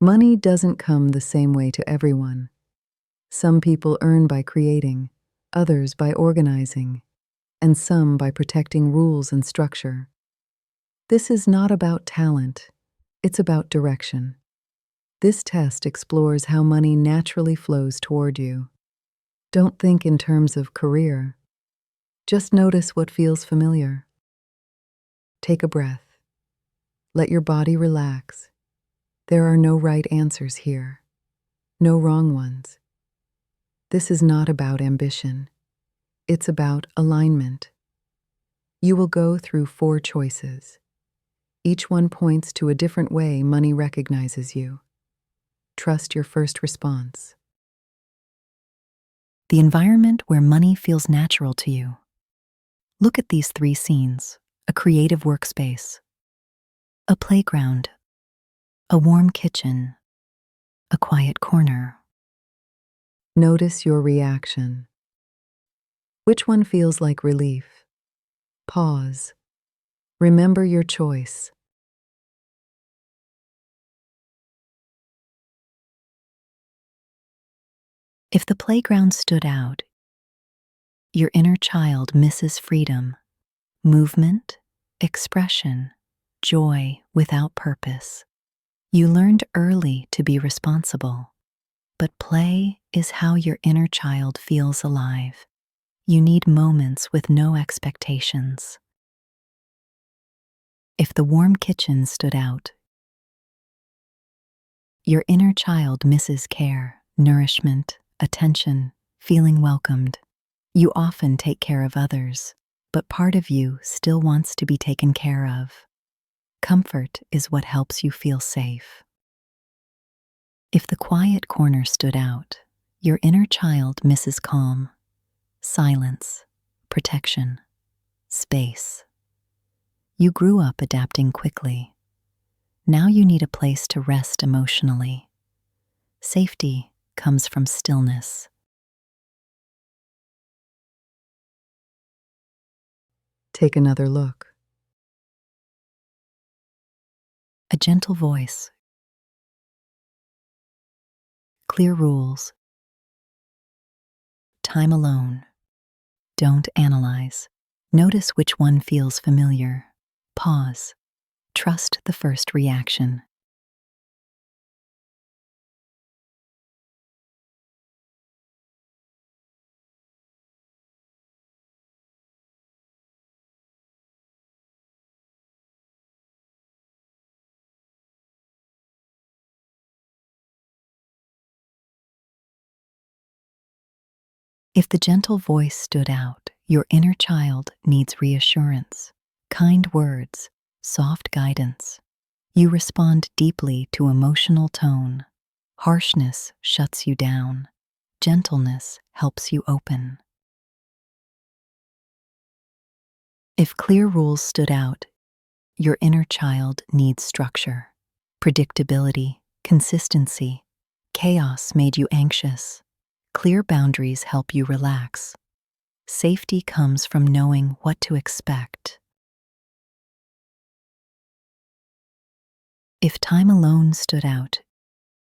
Money doesn't come the same way to everyone. Some people earn by creating, others by organizing, and some by protecting rules and structure. This is not about talent, it's about direction. This test explores how money naturally flows toward you. Don't think in terms of career. Just notice what feels familiar. Take a breath. Let your body relax. There are no right answers here, no wrong ones. This is not about ambition. It's about alignment. You will go through 4 choices. Each one points to a different way money recognizes you. Trust your first response. The environment where money feels natural to you. Look at these 3 scenes: a creative workspace, a playground, a warm kitchen, a quiet corner. Notice your reaction. Which one feels like relief? Pause. Remember your choice. If the playground stood out, your inner child misses freedom, movement, expression, joy without purpose. You learned early to be responsible, but play is how your inner child feels alive. You need moments with no expectations. If the warm kitchen stood out, your inner child misses care, nourishment, attention, feeling welcomed. You often take care of others, but part of you still wants to be taken care of. Comfort is what helps you feel safe. If the quiet corner stood out, your inner child misses calm, silence, protection, space. You grew up adapting quickly. Now you need a place to rest emotionally. Safety comes from stillness. Take another look. A gentle voice, clear rules, time alone. Don't analyze. Notice which one feels familiar. Pause. Trust the first reaction. If the gentle voice stood out, your inner child needs reassurance, kind words, soft guidance. You respond deeply to emotional tone. Harshness shuts you down. Gentleness helps you open. If clear rules stood out, your inner child needs structure, predictability, consistency. Chaos made you anxious. Clear boundaries help you relax. Safety comes from knowing what to expect. If time alone stood out,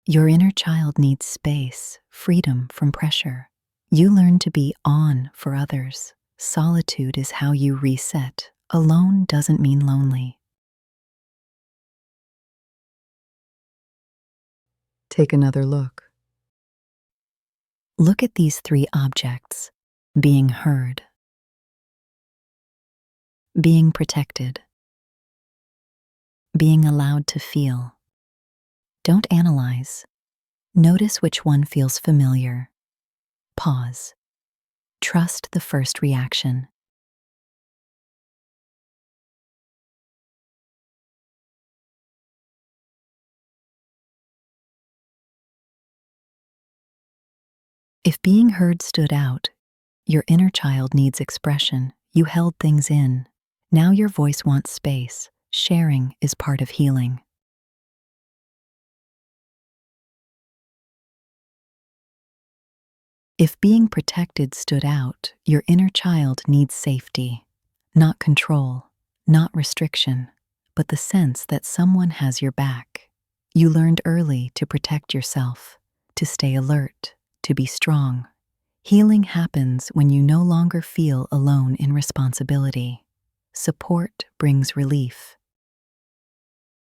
your inner child needs space, freedom from pressure. You learn to be on for others. Solitude is how you reset. Alone doesn't mean lonely. Take another look. Look at these 3 objects: being heard, being protected, being allowed to feel. Don't analyze. Notice which one feels familiar. Pause. Trust the first reaction. If being heard stood out, your inner child needs expression. You held things in. Now your voice wants space. Sharing is part of healing. If being protected stood out, your inner child needs safety. Not control, not restriction, but the sense that someone has your back. You learned early to protect yourself, to stay alert, to be strong. Healing happens when you no longer feel alone in responsibility. Support brings relief.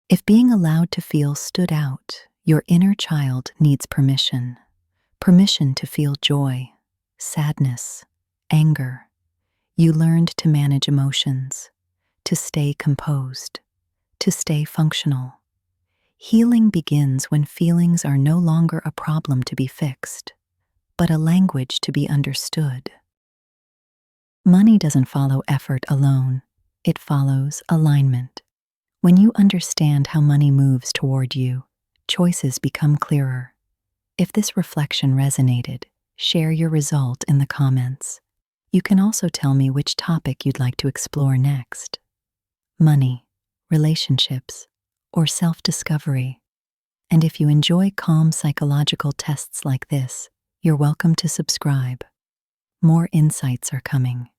If being allowed to feel stood out, your inner child needs permission. Permission to feel joy, sadness, anger. You learned to manage emotions, to stay composed, to stay functional. Healing begins when feelings are no longer a problem to be fixed, but a language to be understood. Money doesn't follow effort alone, it follows alignment. When you understand how money moves toward you, choices become clearer. If this reflection resonated, share your result in the comments. You can also tell me which topic you'd like to explore next. Money, relationships, or self-discovery. And if you enjoy calm psychological tests like this, you're welcome to subscribe. More insights are coming.